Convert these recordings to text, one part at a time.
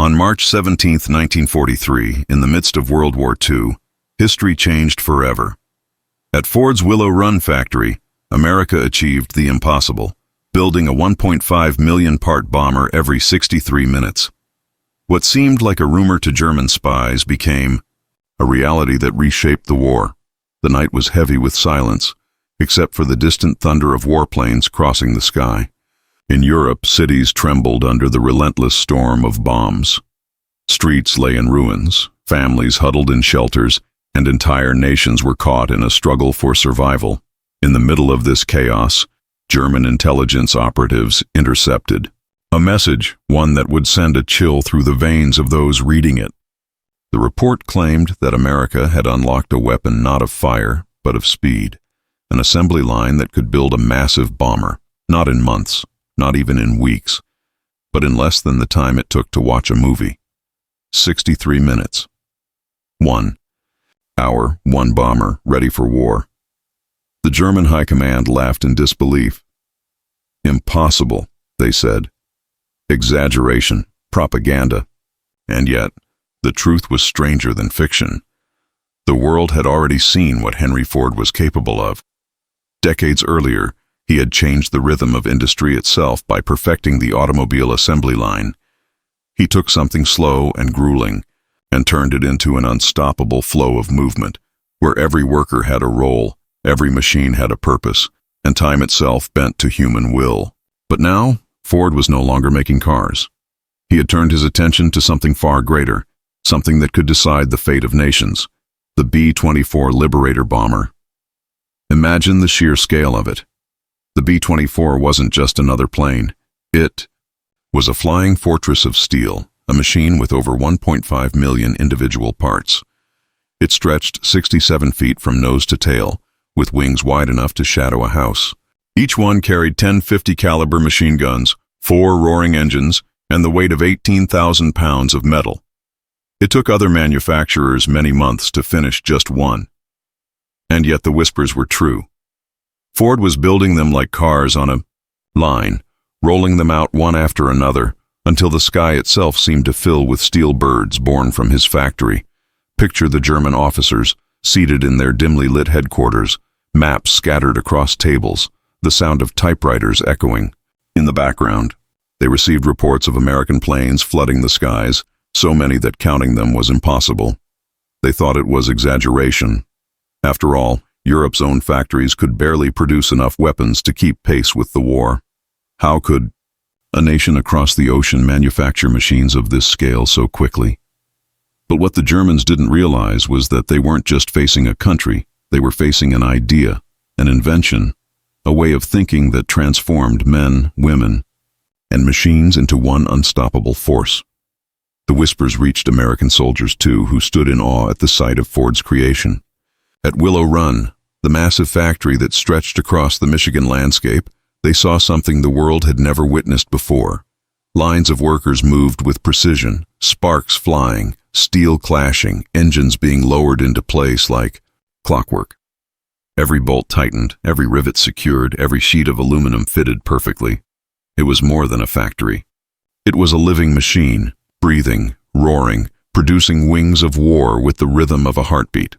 On March 17, 1943, in the midst of World War II, history changed forever. At Ford's Willow Run factory, America achieved the impossible, building a 1.5 million part bomber every 63 minutes. What seemed like a rumor to German spies became a reality that reshaped the war. The night was heavy with silence, except for the distant thunder of warplanes crossing the sky. In Europe, cities trembled under the relentless storm of bombs. Streets lay in ruins, families huddled in shelters, and entire nations were caught in a struggle for survival. In the middle of this chaos, German intelligence operatives intercepted a message, one that would send a chill through the veins of those reading it. The report claimed that America had unlocked a weapon not of fire, but of speed, an assembly line that could build a massive bomber, not in months, not even in weeks, but in less than the time it took to watch a movie. 63 minutes. 1 hour, one bomber, ready for war. The German high command laughed in disbelief. Impossible, they said. Exaggeration, propaganda. And yet, the truth was stranger than fiction. The world had already seen what Henry Ford was capable of. Decades earlier, he had changed the rhythm of industry itself by perfecting the automobile assembly line. He took something slow and grueling and turned it into an unstoppable flow of movement, where every worker had a role, every machine had a purpose, and time itself bent to human will. But now, Ford was no longer making cars. He had turned his attention to something far greater, something that could decide the fate of nations, the B-24 Liberator bomber. Imagine the sheer scale of it. The B-24 wasn't just another plane. It was a flying fortress of steel, a machine with over 1.5 million individual parts. It stretched 67 feet from nose to tail, with wings wide enough to shadow a house. Each one carried 10 .50 caliber machine guns, 4 roaring engines, and the weight of 18,000 pounds of metal. It took other manufacturers many months to finish just one. And yet the whispers were true. Ford was building them like cars on a line, rolling them out one after another, until the sky itself seemed to fill with steel birds born from his factory. Picture the German officers, seated in their dimly lit headquarters, maps scattered across tables, the sound of typewriters echoing. In the background, they received reports of American planes flooding the skies, so many that counting them was impossible. They thought it was exaggeration. After all, Europe's own factories could barely produce enough weapons to keep pace with the war. How could a nation across the ocean manufacture machines of this scale so quickly? But what the Germans didn't realize was that they weren't just facing a country, they were facing an idea, an invention, a way of thinking that transformed men, women, and machines into one unstoppable force. The whispers reached American soldiers too, who stood in awe at the sight of Ford's creation. At Willow Run, the massive factory that stretched across the Michigan landscape, they saw something the world had never witnessed before. Lines of workers moved with precision, sparks flying, steel clashing, engines being lowered into place like clockwork. Every bolt tightened, every rivet secured, every sheet of aluminum fitted perfectly. It was more than a factory. It was a living machine, breathing, roaring, producing wings of war with the rhythm of a heartbeat.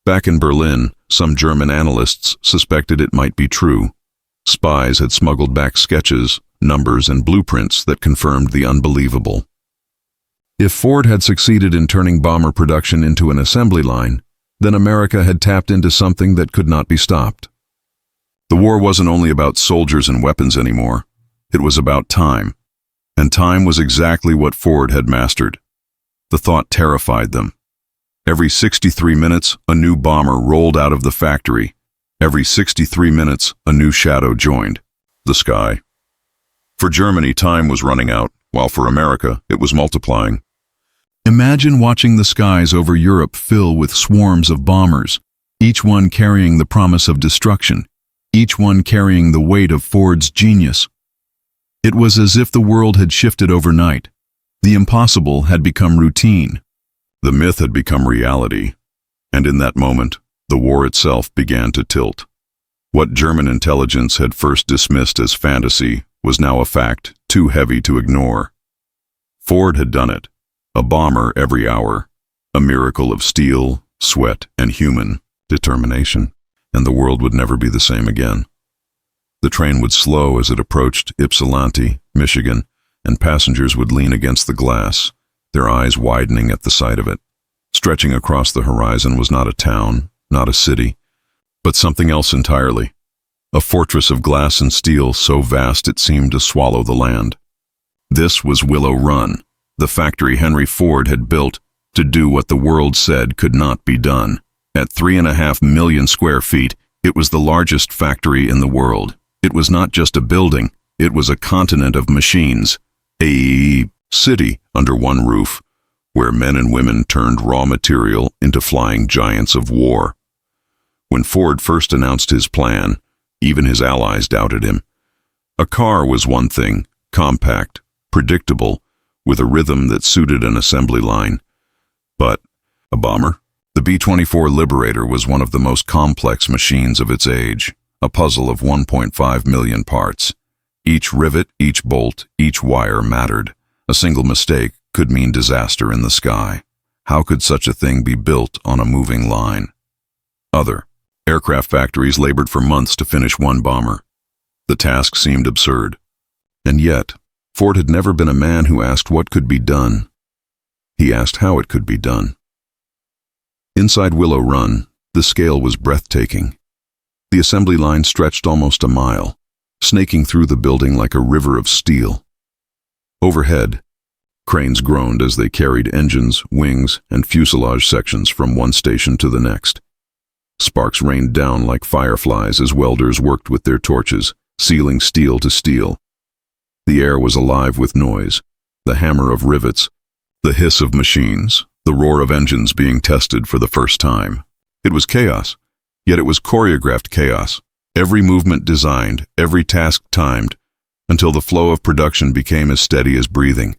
Back in Berlin, some German analysts suspected it might be true. Spies had smuggled back sketches, numbers, and blueprints that confirmed the unbelievable. If Ford had succeeded in turning bomber production into an assembly line, then America had tapped into something that could not be stopped. The war wasn't only about soldiers and weapons anymore. It was about time. And time was exactly what Ford had mastered. The thought terrified them. Every 63 minutes, a new bomber rolled out of the factory. Every 63 minutes, a new shadow joined the sky. For Germany, time was running out, while for America, it was multiplying. Imagine watching the skies over Europe fill with swarms of bombers, each one carrying the promise of destruction, each one carrying the weight of Ford's genius. It was as if the world had shifted overnight. The impossible had become routine. The myth had become reality, and in that moment, the war itself began to tilt. What German intelligence had first dismissed as fantasy was now a fact too heavy to ignore. Ford had done it. A bomber every hour. A miracle of steel, sweat, and human determination. And the world would never be the same again. The train would slow as it approached Ypsilanti, Michigan, and passengers would lean against the glass, their eyes widening at the sight of it. Stretching across the horizon was not a town, not a city, but something else entirely. A fortress of glass and steel so vast it seemed to swallow the land. This was Willow Run, the factory Henry Ford had built to do what the world said could not be done. At 3.5 million square feet, it was the largest factory in the world. It was not just a building, it was a continent of machines, a city under one roof, where men and women turned raw material into flying giants of war. When Ford first announced his plan, even his allies doubted him. A car was one thing, compact, predictable, with a rhythm that suited an assembly line. But a bomber? The B-24 Liberator was one of the most complex machines of its age, a puzzle of 1.5 million parts. Each rivet, each bolt, each wire mattered. A single mistake could mean disaster in the sky. How could such a thing be built on a moving line? Other aircraft factories labored for months to finish one bomber. The task seemed absurd. And yet, Ford had never been a man who asked what could be done. He asked how it could be done. Inside Willow Run, the scale was breathtaking. The assembly line stretched almost a mile, snaking through the building like a river of steel. Overhead, cranes groaned as they carried engines, wings, and fuselage sections from one station to the next. Sparks rained down like fireflies as welders worked with their torches, sealing steel to steel. The air was alive with noise, the hammer of rivets, the hiss of machines, the roar of engines being tested for the first time. It was chaos, yet it was choreographed chaos, every movement designed, every task timed, until the flow of production became as steady as breathing.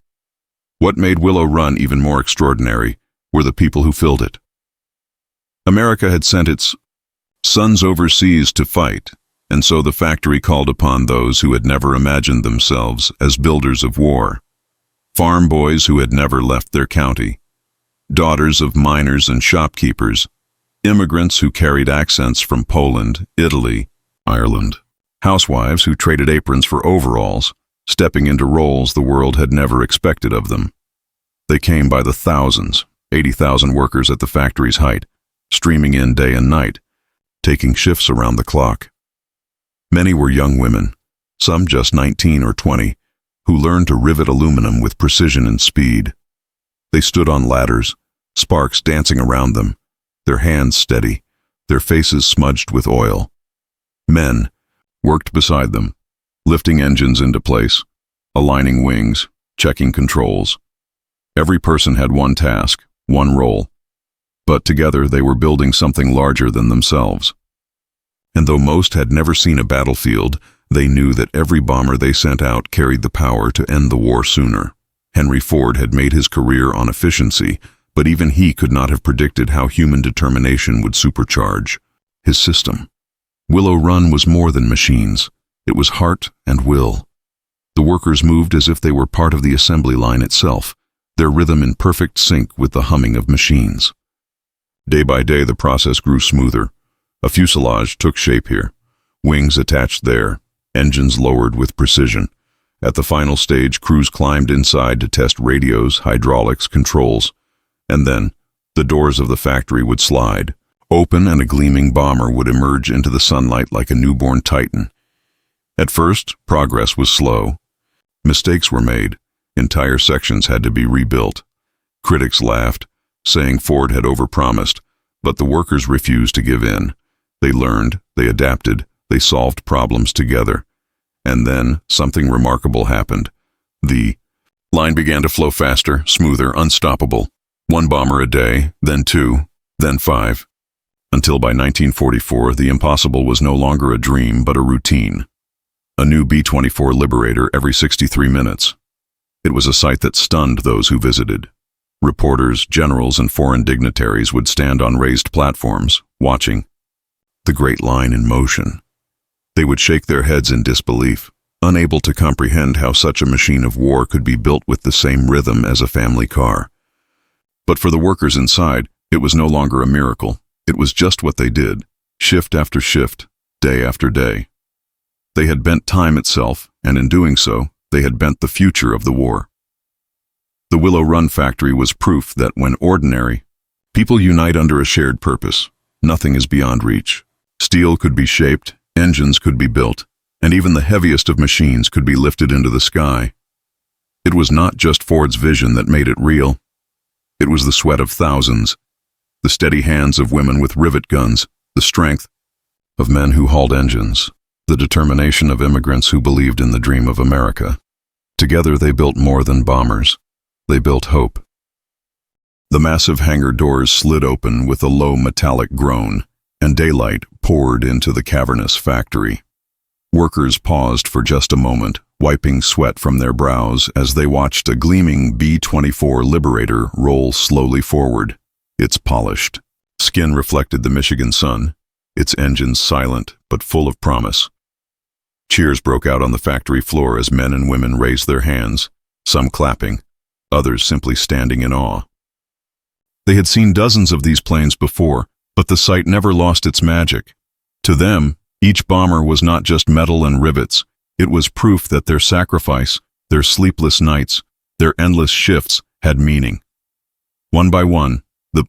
What made Willow Run even more extraordinary were the people who filled it. America had sent its sons overseas to fight, and so the factory called upon those who had never imagined themselves as builders of war. Farm boys who had never left their county, daughters of miners and shopkeepers, immigrants who carried accents from Poland, Italy, Ireland, housewives who traded aprons for overalls, stepping into roles the world had never expected of them. They came by the thousands, 80,000 workers at the factory's height, streaming in day and night, taking shifts around the clock. Many were young women, some just 19 or 20, who learned to rivet aluminum with precision and speed. They stood on ladders, sparks dancing around them, their hands steady, their faces smudged with oil. Men worked beside them, lifting engines into place, aligning wings, checking controls. Every person had one task, one role, but together they were building something larger than themselves. And though most had never seen a battlefield, they knew that every bomber they sent out carried the power to end the war sooner. Henry Ford had made his career on efficiency, but even he could not have predicted how human determination would supercharge his system. Willow Run was more than machines. It was heart and will. The workers moved as if they were part of the assembly line itself, their rhythm in perfect sync with the humming of machines. Day by day the process grew smoother. A fuselage took shape here, wings attached there, engines lowered with precision. At the final stage, crews climbed inside to test radios, hydraulics, controls. And then, the doors of the factory would slide, open, and a gleaming bomber would emerge into the sunlight like a newborn titan. At first, progress was slow. Mistakes were made. Entire sections had to be rebuilt. Critics laughed, saying Ford had overpromised, but the workers refused to give in. They learned, they adapted, they solved problems together. And then, something remarkable happened. The line began to flow faster, smoother, unstoppable. One bomber a day, then 2, then 5. Until by 1944, the impossible was no longer a dream but a routine. A new B-24 Liberator every 63 minutes. It was a sight that stunned those who visited. Reporters, generals, and foreign dignitaries would stand on raised platforms, watching the great line in motion. They would shake their heads in disbelief. unable to comprehend how such a machine of war could be built with the same rhythm as a family car. But for the workers inside, it was no longer a miracle. It was just what they did, shift after shift, day after day. They had bent time itself, and in doing so, they had bent the future of the war. The Willow Run factory was proof that when ordinary, people unite under a shared purpose, nothing is beyond reach. Steel could be shaped, engines could be built, and even the heaviest of machines could be lifted into the sky. It was not just Ford's vision that made it real. It was the sweat of thousands, the steady hands of women with rivet guns, the strength of men who hauled engines, the determination of immigrants who believed in the dream of America. Together they built more than bombers. They built hope. The massive hangar doors slid open with a low metallic groan, and daylight poured into the cavernous factory. Workers paused for just a moment, wiping sweat from their brows as they watched a gleaming B-24 Liberator roll slowly forward. Its polished skin reflected the Michigan sun, its engines silent but full of promise. Cheers broke out on the factory floor as men and women raised their hands, some clapping, others simply standing in awe. They had seen dozens of these planes before, but the sight never lost its magic. To them, each bomber was not just metal and rivets, it was proof that their sacrifice, their sleepless nights, their endless shifts had meaning. One by one, the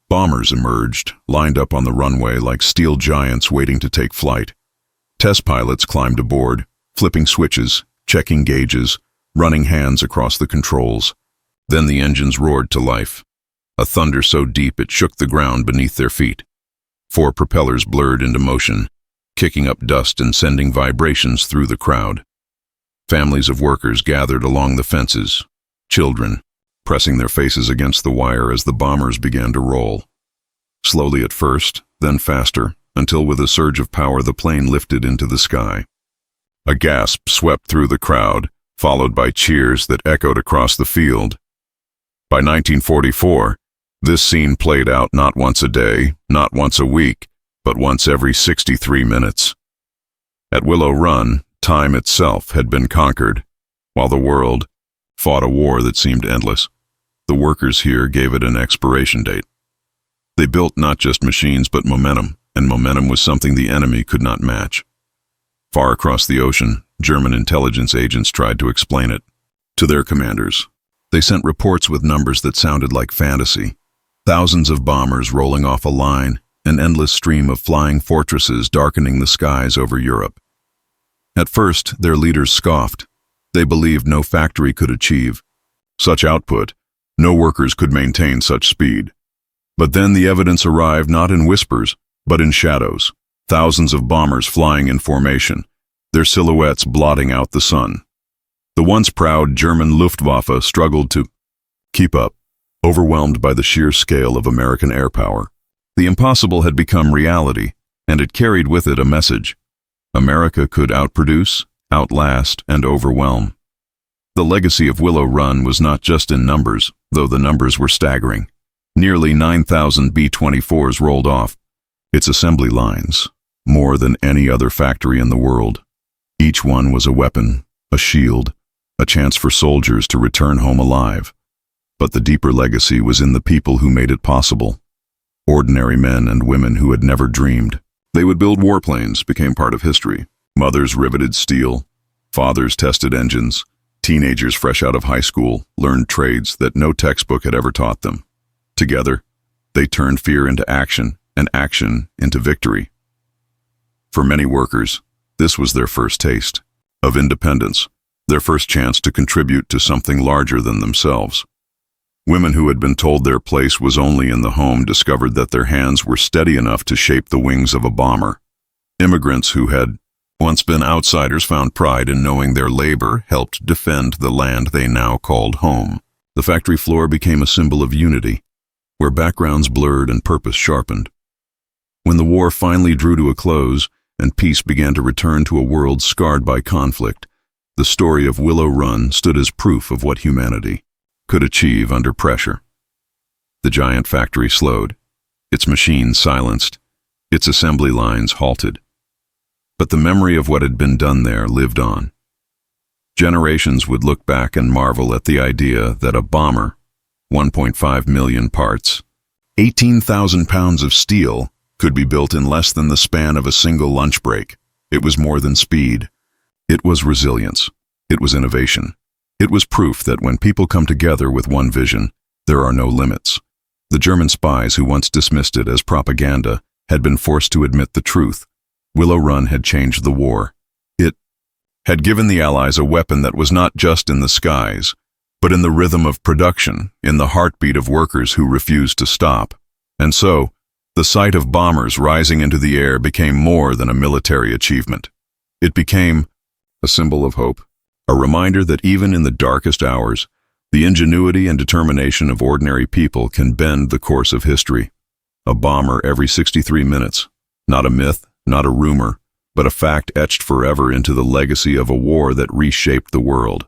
bombers emerged, lined up on the runway like steel giants waiting to take flight. Test pilots climbed aboard, flipping switches, checking gauges, running hands across the controls. Then the engines roared to life, a thunder so deep it shook the ground beneath their feet. 4 propellers blurred into motion, kicking up dust and sending vibrations through the crowd. Families of workers gathered along the fences, children pressing their faces against the wire as the bombers began to roll. Slowly at first, then faster, until with a surge of power the plane lifted into the sky. A gasp swept through the crowd, followed by cheers that echoed across the field. By 1944, this scene played out not once a day, not once a week, but once every 63 minutes. At Willow Run, time itself had been conquered, while the world fought a war that seemed endless. The workers here gave it an expiration date. They built not just machines but momentum, and momentum was something the enemy could not match. Far across the ocean, German intelligence agents tried to explain it to their commanders. They sent reports with numbers that sounded like fantasy. Thousands of bombers rolling off a line, an endless stream of flying fortresses darkening the skies over Europe. At first, their leaders scoffed. They believed no factory could achieve such output, no workers could maintain such speed. But then the evidence arrived not in whispers, but in shadows. Thousands of bombers flying in formation, their silhouettes blotting out the sun. The once proud German Luftwaffe struggled to keep up, overwhelmed by the sheer scale of American air power. The impossible had become reality, and it carried with it a message. America could outproduce, outlast, and overwhelm. The legacy of Willow Run was not just in numbers, though the numbers were staggering. Nearly 9,000 B-24s rolled off its assembly lines, more than any other factory in the world. Each one was a weapon, a shield, a chance for soldiers to return home alive. But the deeper legacy was in the people who made it possible. Ordinary men and women who had never dreamed. They would build warplanes became part of history. Mothers riveted steel, fathers tested engines, teenagers fresh out of high school learned trades that no textbook had ever taught them. Together, they turned fear into action and action into victory. For many workers, this was their first taste of independence, their first chance to contribute to something larger than themselves. Women who had been told their place was only in the home discovered that their hands were steady enough to shape the wings of a bomber. Immigrants who had once been outsiders found pride in knowing their labor helped defend the land they now called home. The factory floor became a symbol of unity, where backgrounds blurred and purpose sharpened. When the war finally drew to a close and peace began to return to a world scarred by conflict, the story of Willow Run stood as proof of what humanity could achieve under pressure. The giant factory slowed, its machines silenced, its assembly lines halted. But the memory of what had been done there lived on. Generations would look back and marvel at the idea that a bomber, 1.5 million parts, 18,000 pounds of steel, could be built in less than the span of a single lunch break. It was more than speed. It was resilience. It was innovation. It was proof that when people come together with one vision, there are no limits. The German spies who once dismissed it as propaganda had been forced to admit the truth. Willow Run had changed the war. It had given the Allies a weapon that was not just in the skies, but in the rhythm of production, in the heartbeat of workers who refused to stop. And so, the sight of bombers rising into the air became more than a military achievement. It became a symbol of hope, a reminder that even in the darkest hours, the ingenuity and determination of ordinary people can bend the course of history. A bomber every 63 minutes, not a myth, not a rumor, but a fact etched forever into the legacy of a war that reshaped the world.